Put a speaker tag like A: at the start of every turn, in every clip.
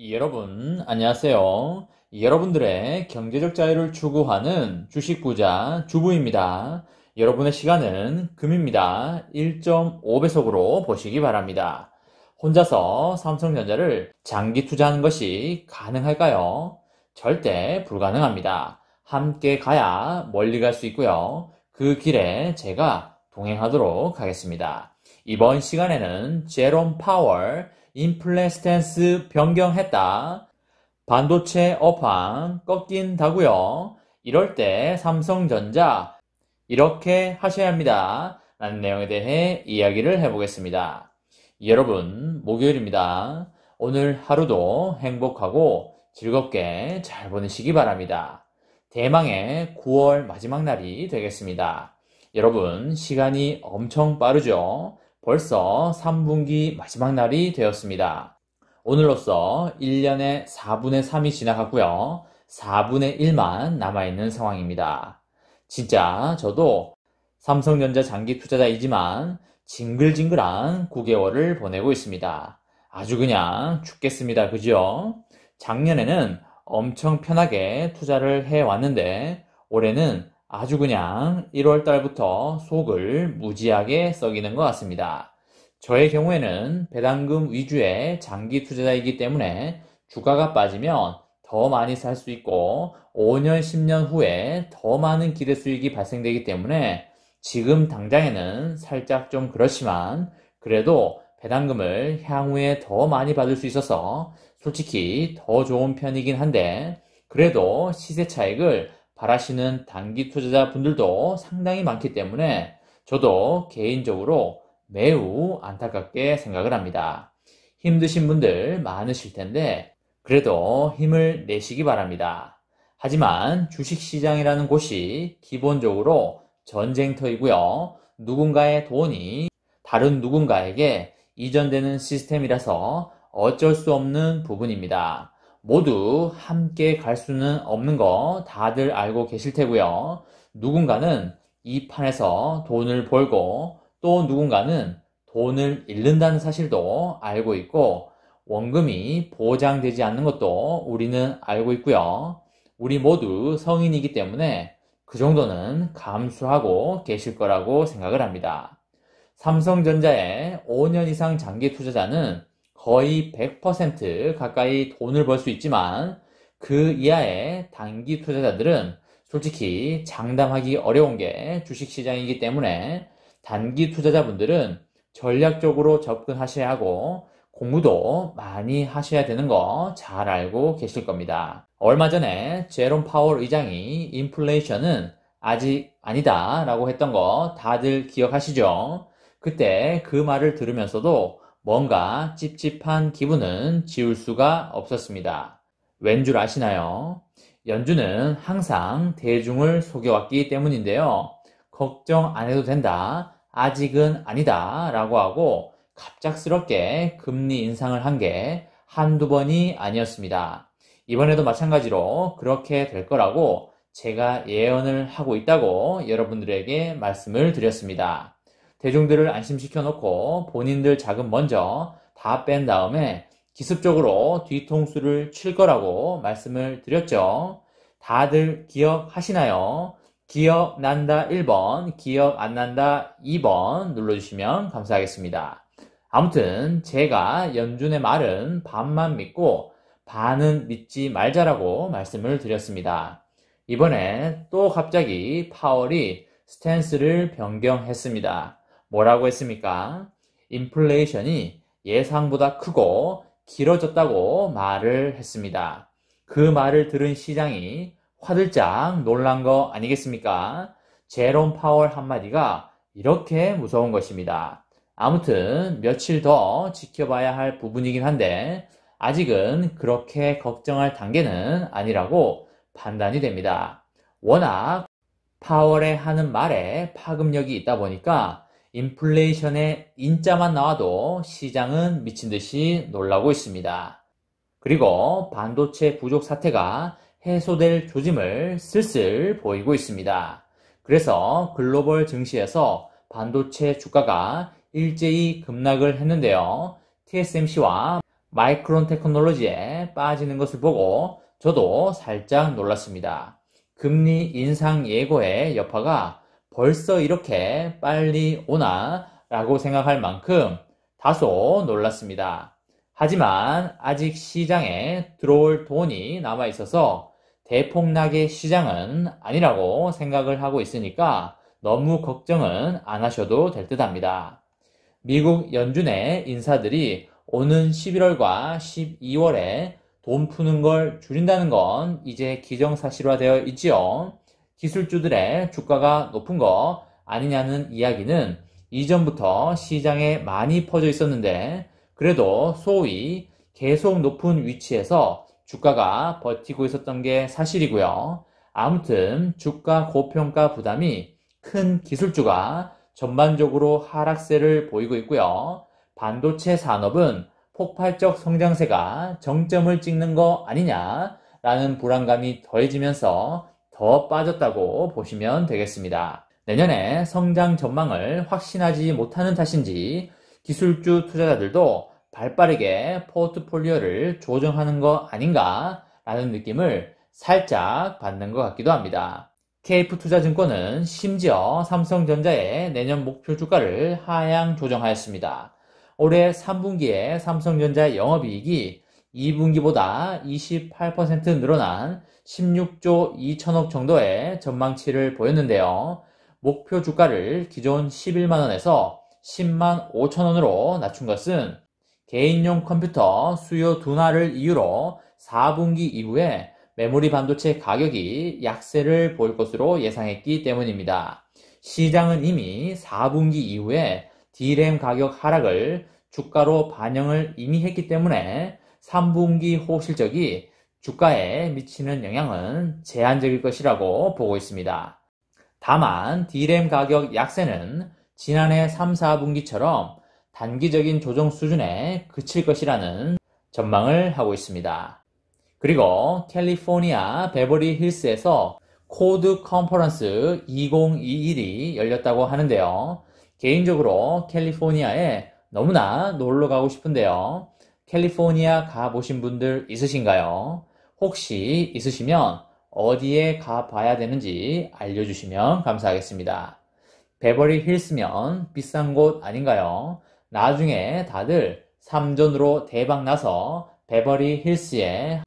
A: 여러분, 안녕하세요. 여러분들의 경제적 자유를 추구하는 주식부자 주부입니다. 여러분의 시간은 금입니다. 1.5배속으로 보시기 바랍니다. 혼자서 삼성전자를 장기 투자하는 것이 가능할까요? 절대 불가능합니다. 함께 가야 멀리 갈 수 있고요. 그 길에 제가 동행하도록 하겠습니다. 이번 시간에는 제롬 파월 인플레 스탠스 변경했다. 반도체 업황 꺾인다고요. 이럴 때 삼성전자 이렇게 하셔야 합니다. 라는 내용에 대해 이야기를 해보겠습니다. 여러분, 목요일입니다. 오늘 하루도 행복하고 즐겁게 잘 보내시기 바랍니다. 대망의 9월 마지막 날이 되겠습니다. 여러분, 시간이 엄청 빠르죠? 벌써 3분기 마지막 날이 되었습니다. 오늘로써 1년의 4분의 3이 지나갔고요. 4분의 1만 남아있는 상황입니다. 진짜 저도 삼성전자 장기 투자자이지만 징글징글한 9개월을 보내고 있습니다. 아주 그냥 죽겠습니다. 그죠? 작년에는 엄청 편하게 투자를 해왔는데 올해는 아주 그냥 1월 달부터 속을 무지하게 썩이는 것 같습니다. 저의 경우에는 배당금 위주의 장기 투자자이기 때문에 주가가 빠지면 더 많이 살 수 있고 5년, 10년 후에 더 많은 기대 수익이 발생되기 때문에 지금 당장에는 살짝 좀 그렇지만 그래도 배당금을 향후에 더 많이 받을 수 있어서 솔직히 더 좋은 편이긴 한데 그래도 시세 차익을 바라시는 단기 투자자 분들도 상당히 많기 때문에 저도 개인적으로 매우 안타깝게 생각을 합니다. 힘드신 분들 많으실 텐데 그래도 힘을 내시기 바랍니다. 하지만 주식시장이라는 곳이 기본적으로 전쟁터이고요. 누군가의 돈이 다른 누군가에게 이전되는 시스템이라서 어쩔 수 없는 부분입니다. 모두 함께 갈 수는 없는 거 다들 알고 계실 테고요. 누군가는 이 판에서 돈을 벌고 또 누군가는 돈을 잃는다는 사실도 알고 있고 원금이 보장되지 않는 것도 우리는 알고 있고요. 우리 모두 성인이기 때문에 그 정도는 감수하고 계실 거라고 생각을 합니다. 삼성전자의 5년 이상 장기 투자자는 거의 100% 가까이 돈을 벌 수 있지만 그 이하의 단기 투자자들은 솔직히 장담하기 어려운 게 주식시장이기 때문에 단기 투자자분들은 전략적으로 접근하셔야 하고 공부도 많이 하셔야 되는 거 잘 알고 계실 겁니다. 얼마 전에 제롬 파월 의장이 인플레이션은 아직 아니다 라고 했던 거 다들 기억하시죠? 그때 그 말을 들으면서도 뭔가 찝찝한 기분은 지울 수가 없었습니다. 왠 줄 아시나요? 연준은 항상 대중을 속여왔기 때문인데요. 걱정 안 해도 된다. 아직은 아니다. 라고 하고 갑작스럽게 금리 인상을 한 게 한두 번이 아니었습니다. 이번에도 마찬가지로 그렇게 될 거라고 제가 예언을 하고 있다고 여러분들에게 말씀을 드렸습니다. 대중들을 안심시켜 놓고 본인들 자금 먼저 다 뺀 다음에 기습적으로 뒤통수를 칠 거라고 말씀을 드렸죠. 다들 기억하시나요? 기억난다 1번, 기억 안 난다 2번 눌러주시면 감사하겠습니다. 아무튼 제가 연준의 말은 반만 믿고 반은 믿지 말자라고 말씀을 드렸습니다. 이번에 또 갑자기 파월이 스탠스를 변경했습니다. 뭐라고 했습니까? 인플레이션이 예상보다 크고 길어졌다고 말을 했습니다. 그 말을 들은 시장이 화들짝 놀란 거 아니겠습니까? 제롬 파월 한마디가 이렇게 무서운 것입니다. 아무튼 며칠 더 지켜봐야 할 부분이긴 한데 아직은 그렇게 걱정할 단계는 아니라고 판단이 됩니다. 워낙 파월의 하는 말에 파급력이 있다 보니까 인플레이션의 인자만 나와도 시장은 미친 듯이 놀라고 있습니다. 그리고 반도체 부족 사태가 해소될 조짐을 슬슬 보이고 있습니다. 그래서 글로벌 증시에서 반도체 주가가 일제히 급락을 했는데요. TSMC와 마이크론 테크놀로지에 빠지는 것을 보고 저도 살짝 놀랐습니다. 금리 인상 예고의 여파가 벌써 이렇게 빨리 오나 라고 생각할 만큼 다소 놀랐습니다. 하지만 아직 시장에 들어올 돈이 남아 있어서 대폭락의 시장은 아니라고 생각을 하고 있으니까 너무 걱정은 안 하셔도 될 듯합니다. 미국 연준의 인사들이 오는 11월과 12월에 돈 푸는 걸 줄인다는 건 이제 기정사실화되어 있지요. 기술주들의 주가가 높은 거 아니냐는 이야기는 이전부터 시장에 많이 퍼져 있었는데 그래도 소위 계속 높은 위치에서 주가가 버티고 있었던 게 사실이고요. 아무튼 주가 고평가 부담이 큰 기술주가 전반적으로 하락세를 보이고 있고요. 반도체 산업은 폭발적 성장세가 정점을 찍는 거 아니냐라는 불안감이 더해지면서 더 빠졌다고 보시면 되겠습니다. 내년에 성장 전망을 확신하지 못하는 탓인지 기술주 투자자들도 발빠르게 포트폴리오를 조정하는 거 아닌가라는 느낌을 살짝 받는 것 같기도 합니다. KF투자증권은 심지어 삼성전자의 내년 목표 주가를 하향 조정하였습니다. 올해 3분기에 삼성전자 영업이익이 2분기보다 28% 늘어난 16조 2천억 정도의 전망치를 보였는데요. 목표 주가를 기존 11만원에서 10만 5천원으로 낮춘 것은 개인용 컴퓨터 수요 둔화를 이유로 4분기 이후에 메모리 반도체 가격이 약세를 보일 것으로 예상했기 때문입니다. 시장은 이미 4분기 이후에 D램 가격 하락을 주가로 반영을 이미 했기 때문에 3분기 호실적이 주가에 미치는 영향은 제한적일 것이라고 보고 있습니다. 다만 D램 가격 약세는 지난해 3, 4분기처럼 단기적인 조정 수준에 그칠 것이라는 전망을 하고 있습니다. 그리고 캘리포니아 베버리 힐스에서 코드 컨퍼런스 2021이 열렸다고 하는데요. 개인적으로 캘리포니아에 너무나 놀러 가고 싶은데요. 캘리포니아 가보신 분들 있으신가요? 혹시 있으시면 어디에 가봐야 되는지 알려주시면 감사하겠습니다. 베버리 힐스면 비싼 곳 아닌가요? 나중에 다들 3전으로 대박 나서 베버리 힐스에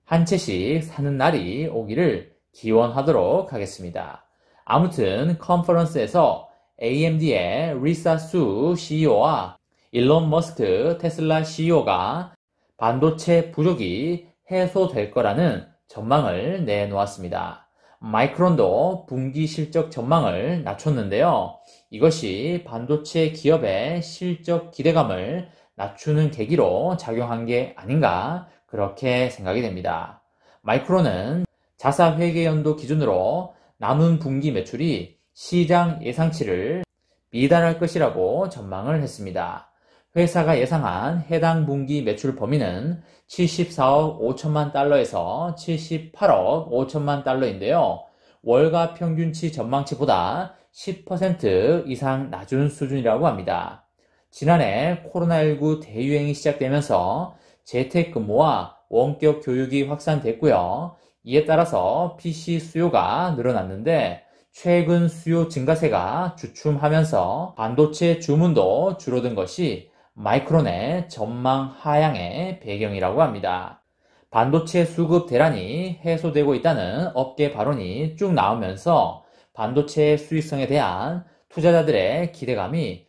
A: 한 채씩 사는 날이 오기를 기원하도록 하겠습니다. 아무튼 컨퍼런스에서 AMD의 리사 수 CEO와 일론 머스크 테슬라 CEO가 반도체 부족이 해소될 거라는 전망을 내놓았습니다. 마이크론도 분기 실적 전망을 낮췄는데요. 이것이 반도체 기업의 실적 기대감을 낮추는 계기로 작용한 게 아닌가 그렇게 생각이 됩니다. 마이크론은 자사회계연도 기준으로 남은 분기 매출이 시장 예상치를 미달할 것이라고 전망을 했습니다. 회사가 예상한 해당 분기 매출 범위는 74억 5천만 달러에서 78억 5천만 달러인데요. 월가 평균치 전망치보다 10% 이상 낮은 수준이라고 합니다. 지난해 코로나19 대유행이 시작되면서 재택근무와 원격 교육이 확산됐고요. 이에 따라서 PC 수요가 늘어났는데 최근 수요 증가세가 주춤하면서 반도체 주문도 줄어든 것이 마이크론의 전망 하향의 배경이라고 합니다. 반도체 수급 대란이 해소되고 있다는 업계 발언이 쭉 나오면서 반도체 수익성에 대한 투자자들의 기대감이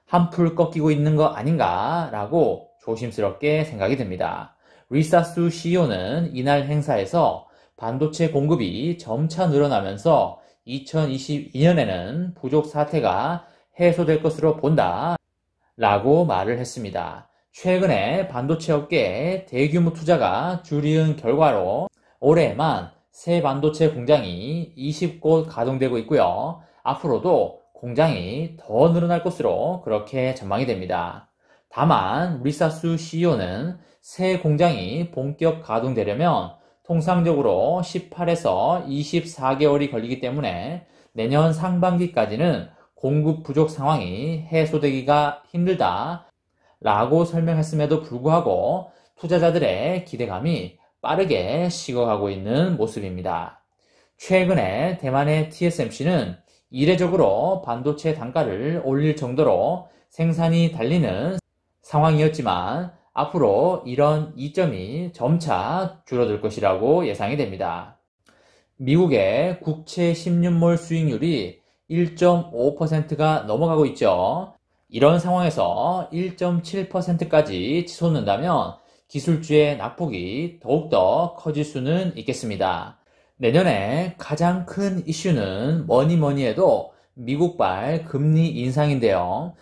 A: 한풀 꺾이고 있는 거 아닌가라고 조심스럽게 생각이 듭니다. 리사수 CEO는 이날 행사에서 반도체 공급이 점차 늘어나면서 2022년에는 부족 사태가 해소될 것으로 본다 라고 말을 했습니다. 최근에 반도체 업계에 대규모 투자가 줄이은 결과로 올해에만 새 반도체 공장이 20곳 가동되고 있고요. 앞으로도 공장이 더 늘어날 것으로 그렇게 전망이 됩니다. 다만 리사수 CEO는 새 공장이 본격 가동되려면 통상적으로 18에서 24개월이 걸리기 때문에 내년 상반기까지는 공급 부족 상황이 해소되기가 힘들다 라고 설명했음에도 불구하고 투자자들의 기대감이 빠르게 식어가고 있는 모습입니다. 최근에 대만의 TSMC는 이례적으로 반도체 단가를 올릴 정도로 생산이 달리는 상황이었지만 앞으로 이런 이점이 점차 줄어들 것이라고 예상이 됩니다. 미국의 국채 10년물 수익률이 1.5%가 넘어가고 있죠. 이런 상황에서 1.7%까지 치솟는다면 기술주의 낙폭이 더욱더 커질 수는 있겠습니다. 내년에 가장 큰 이슈는 뭐니 해도 미국발 금리 인상인데요.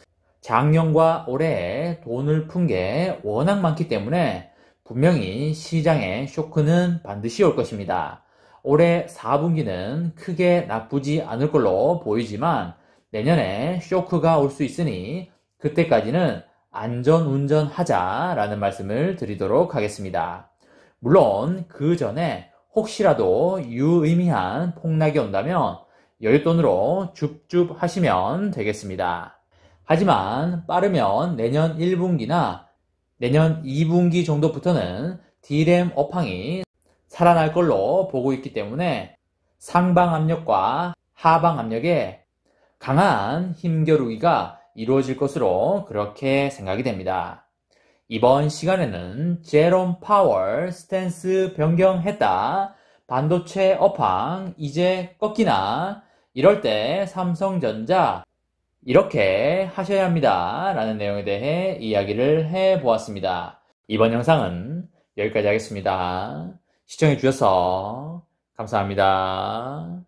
A: 작년과 올해 돈을 푼 게 워낙 많기 때문에 분명히 시장에 쇼크는 반드시 올 것입니다. 올해 4분기는 크게 나쁘지 않을 걸로 보이지만 내년에 쇼크가 올 수 있으니 그때까지는 안전운전하자라는 말씀을 드리도록 하겠습니다. 물론 그 전에 혹시라도 유의미한 폭락이 온다면 여윳돈으로 줍줍 하시면 되겠습니다. 하지만 빠르면 내년 1분기나 내년 2분기 정도부터는 D램 업황이 살아날 걸로 보고 있기 때문에 상방 압력과 하방 압력에 강한 힘겨루기가 이루어질 것으로 그렇게 생각이 됩니다. 이번 시간에는 제롬 파월 스탠스 변경했다. 반도체 업황 이제 꺾이나? 이럴 때 삼성전자 이렇게 하셔야 합니다. 라는 내용에 대해 이야기를 해보았습니다. 이번 영상은 여기까지 하겠습니다. 시청해 주셔서 감사합니다.